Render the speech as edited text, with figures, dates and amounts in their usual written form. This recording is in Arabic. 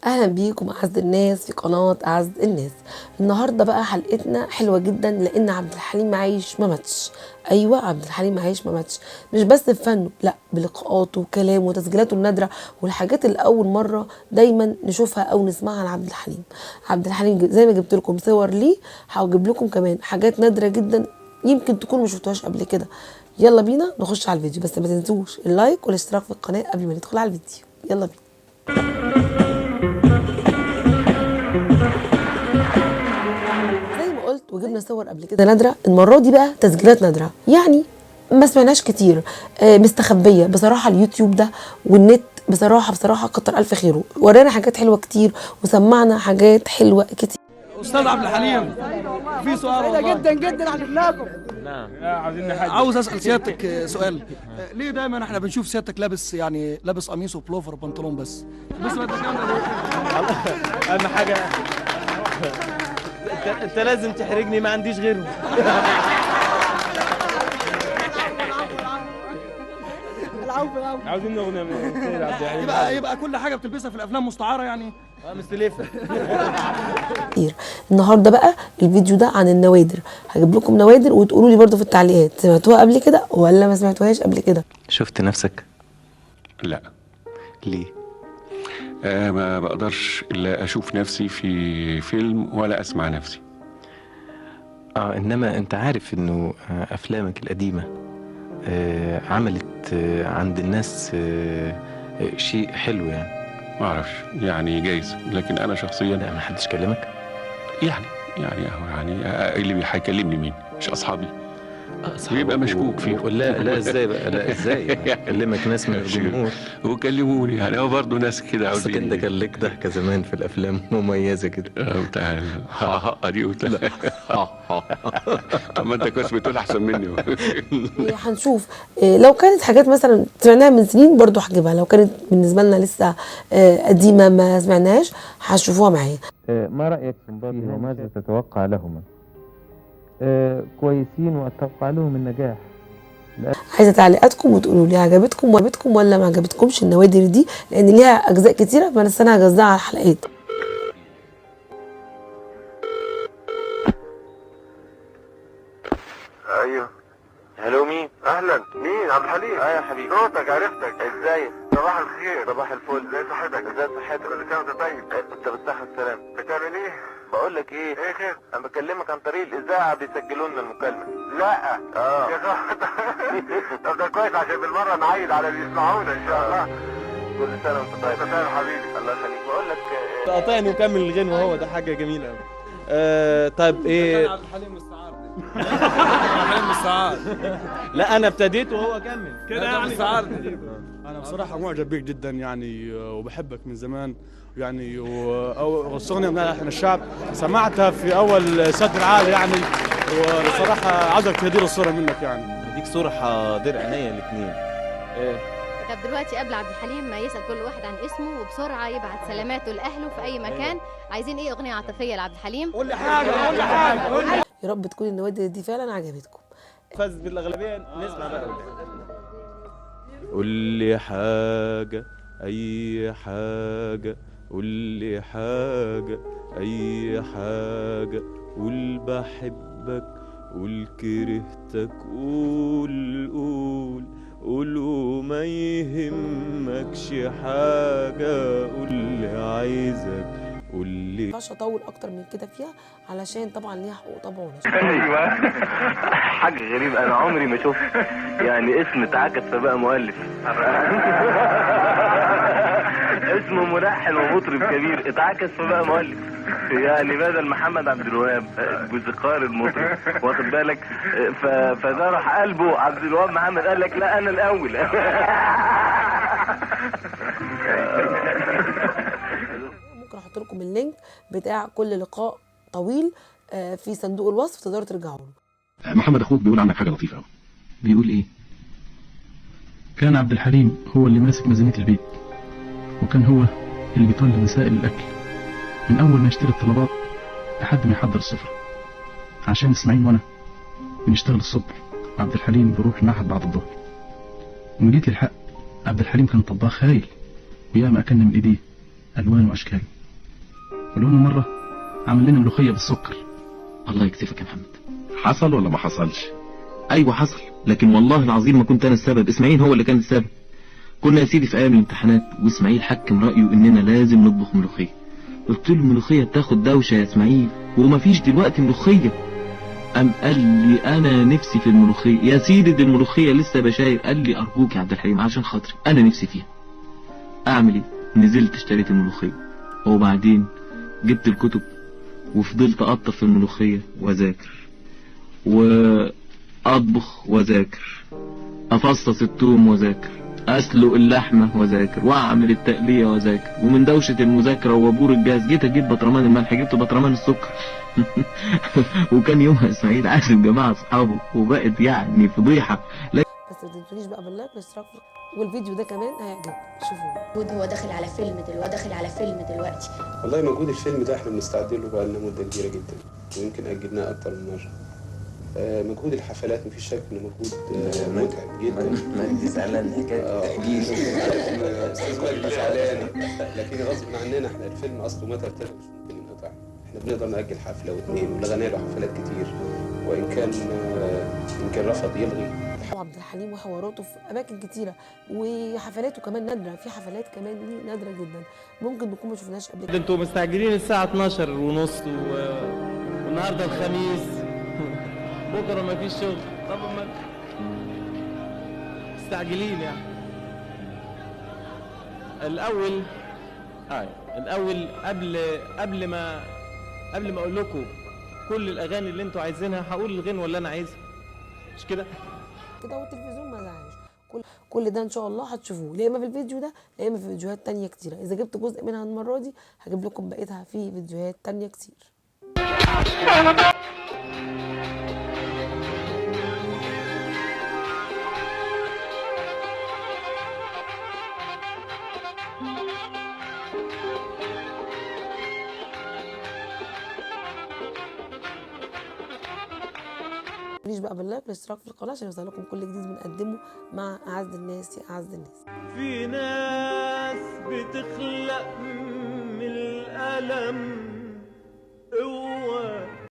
اهلا بيكم اعز الناس في قناه اعز الناس. النهارده بقى حلقتنا حلوه جدا لان عبد الحليم عايش ما ماتش. ايوه، عبد الحليم عايش ما ماتش، مش بس بفنه، لا، بلقاءاته وكلامه وتسجيلاته النادره والحاجات اللي اول مره دايما نشوفها او نسمعها عن عبد الحليم. عبد الحليم زي ما جبت لكم صور ليه، هجيب لكم كمان حاجات نادره جدا يمكن تكونوا ما شفتوهاش قبل كده. يلا بينا نخش على الفيديو، بس ما تنسوش اللايك والاشتراك في القناه قبل ما ندخل على الفيديو. يلا بينا. زي ما قلت وجبنا صور قبل كده نادره، المره دي بقى تسجيلات نادره، يعني ما سمعناش كتير، مستخبيه بصراحه. اليوتيوب ده والنت بصراحه كتر الف خيره، ورانا حاجات حلوه كتير وسمعنا حاجات حلوه كتير. استاذ عبد الحليم، في سؤال والله جدا جدا عجبناكم. نعم، عاوز اسال سيادتك سؤال. ليه دايما احنا بنشوف سيادتك لابس لابس قميص وبلوفر وبنطلون بس بدك اهم حاجه انت لازم تحرجني، ما عنديش غيره. العفو. عاوزين اغنيه من سيد عبد الحليم. يبقى كل حاجه بتلبسها في الافلام مستعاره يعني. مستلفه. النهارده بقى الفيديو ده عن النوادر، هجيب لكم نوادر وتقولوا لي برضو في التعليقات سمعتوها قبل كده ولا ما سمعتوهاش قبل كده. شفت نفسك؟ لا. ليه؟ ما بقدرش الا اشوف نفسي في فيلم ولا اسمع نفسي. انما انت عارف انه افلامك القديمة عملت عند الناس شيء حلو يعني. ما اعرفش، يعني جايز، لكن انا شخصيا لا، ما حدش كلمك؟ يعني اهو اللي هيكلمني مين؟ مش اصحابي؟ بيبقى مشكوك فيه. لا ازاي بقى؟ لا ازاي كلمك ناس من الجمهور وكلموني، يعني هو برضه ناس كده بس عاوزين. انت كان لك ضحكة زمان في الافلام مميزة كده. بتاع دي قلت لا. طب ما انت كويس بتقول احسن مني. هنشوف لو كانت حاجات مثلا سمعناها من سنين برضو هجيبها، لو كانت بالنسبه لنا لسه قديمه ما سمعناهاش هتشوفوها معايا. ما رأيك فيها وماذا تتوقع لهما؟ كويسين وأتوقع لهم النجاح. عايزه تعليقاتكم وتقولوا لي عجبتكم ولا ما عجبتكمش النوادر دي، لان ليها اجزاء كتيره، بس انا هجزعها على الحلقات. ايوه. الو، مين؟ اهلا. مين؟ عبد الحليم. ايوه يا حبيبي، صوتك عرفتك. ازاي؟ صباح الخير. صباح الفل. ازي صحتك؟ ازي صحتك؟ كل سنه وانت طيب. انت بالصحه والسلامه. بتعمل ايه؟ بقول لك ايه خير؟ انا بكلمك عن طريق الاذاعه، بيسجلوا لنا المكالمه. لا يا طب ده كويس عشان بالمره نعيد على اللي يسمعونا ان شاء الله. كل سنه وانت طيب. انت طيب حبيبي، الله يخليك. بقول لك قاطعني وكمل الغنوه، هو ده حاجه جميله قوي. طيب ايه؟ عبد الحليم السعار عبد الحليم السعار. لا انا ابتديت وهو كمل كده يعني السعار. انا بصراحه معجب بيك جدا يعني، وبحبك من زمان يعني، والأغنية من احنا الشعب سمعتها في اول صدر عالي يعني، وبصراحه عايزك تهدي لي الصوره منك يعني. اديك صوره حاضر عينيا الاثنين. طب دلوقتي قبل عبد الحليم ما يسأل كل واحد عن اسمه وبسرعة يبعت سلاماته لأهله في أي مكان، عايزين إيه أغنية عاطفية لعبد الحليم؟ قول لي حاجه. يا رب تكون النوادر دي فعلا عجبتكم. فاز بالاغلبيه، نسمع بقى. قول لي حاجه، اي حاجه، قول لي حاجه، اي حاجه، قول بحبك، قول كرهتك، قول وما يهمكش حاجه، قول لي عايزك، قول لي. ما ينفعش اطول اكتر من كده فيها علشان طبعا ليها حقوق طبع ونشر. ايوه. حاجه غريبه، انا عمري ما شفت يعني اسم اتعكس فبقى مؤلف. اسمه ملحن ومطرب كبير اتعكس فبقى مؤلف، يعني بدل محمد عبد الوهاب بوزقار المطرب، واخد بالك؟ فده راح قلبه عبد الوهاب محمد، قال لك لا انا الاول. ممكن احط لكم اللينك بتاع كل لقاء طويل في صندوق الوصف، تقدروا ترجعوا له. محمد اخوك بيقول عنك حاجه لطيفه قوي. بيقول ايه؟ كان عبد الحليم هو اللي ماسك ميزانيه البيت، وكان هو اللي بيطلب مسائل الاكل من اول ما يشتري الطلبات لحد ما يحضر السفره، عشان اسماعيل وانا بنشتغل الصبح وعبد الحليم بيروح المعهد بعد الظهر. ومن جيت للحق عبد الحليم كان طباخ هايل، وياما اكلنا من ايديه، ألوان وأشكال. ولو إنه مرة عمل لنا ملوخية بالسكر. الله يكسفك يا محمد. حصل ولا ما حصلش؟ ايوه حصل، لكن والله العظيم ما كنت انا السبب، اسماعيل هو اللي كان السبب. كنا يا سيدي في ايام الامتحانات واسماعيل حكم رايه اننا لازم نطبخ ملوخيه. قلت له الملوخيه بتاخد دوشه يا اسماعيل ومفيش دلوقتي ملوخيه. قام قال لي انا نفسي في الملوخيه. يا سيدي دي الملوخيه لسه بشاير. قال لي ارجوك يا عبد الحليم عشان خاطري انا نفسي فيها. اعمل ايه؟ نزلت اشتريت الملوخيه وبعدين جبت الكتب وفضلت اقطف في الملوخيه واذاكر واطبخ واذاكر، افصص الثوم واذاكر، اسلق اللحمه واذاكر، واعمل التقليه واذاكر. ومن دوشه المذاكره وبور الجهاز جيت اجيب بطرمان الملح، جبت بطرمان السكر. وكان يومها اسماعيل عازم جماعه اصحابه وبقت يعني فضيحه. بس ما تنسونيش بقى باللايك والاشتراك والفيديو ده كمان هيعجبكم. شوفوه. هو داخل على فيلم دلوقتي. والله موجود الفيلم ده احنا بنستعد له بقى لنا مده كبيره جدا ويمكن اجلناه اكتر من مره. مجهود الحفلات مفيش شك انه مجهود متعب جدا. مجدي زعلان حكايه تحجيج. استاذ مجدي زعلان لكن غصب عننا احنا الفيلم اصله متى ابتدى مش ممكن ينقطع. احنا بنقدر ناجل حفله واثنين ولغينا له حفلات كتير وان كان رفض يلغي. عبد الحليم وحواراته في اماكن كتيره وحفلاته كمان نادره، في حفلات كمان دي نادره جدا ممكن نكون ما شفناش قبل كده. انتوا مستعجلين الساعه 12:30 والنهارده الخميس. بكره ما فيش شغل. طب ما مستعجلين يعني. الاول قبل ما اقول لكم كل الاغاني اللي انتوا عايزينها هقول الغنوه اللي انا عايزها، مش كده؟ كده والتلفزيون ما زعلش. كل ده ان شاء الله هتشوفوه لا اما في الفيديو ده لا اما في فيديوهات تانية كتيره. اذا جبت جزء منها المره دي هجيب لكم بقيتها في فيديوهات تانية كتير. متنسونيش بقى باللايك والاشتراك في القناه عشان يوصل لكم كل جديد بنقدمه مع اعز الناس يا اعز الناس. في ناس بتخلق من الألم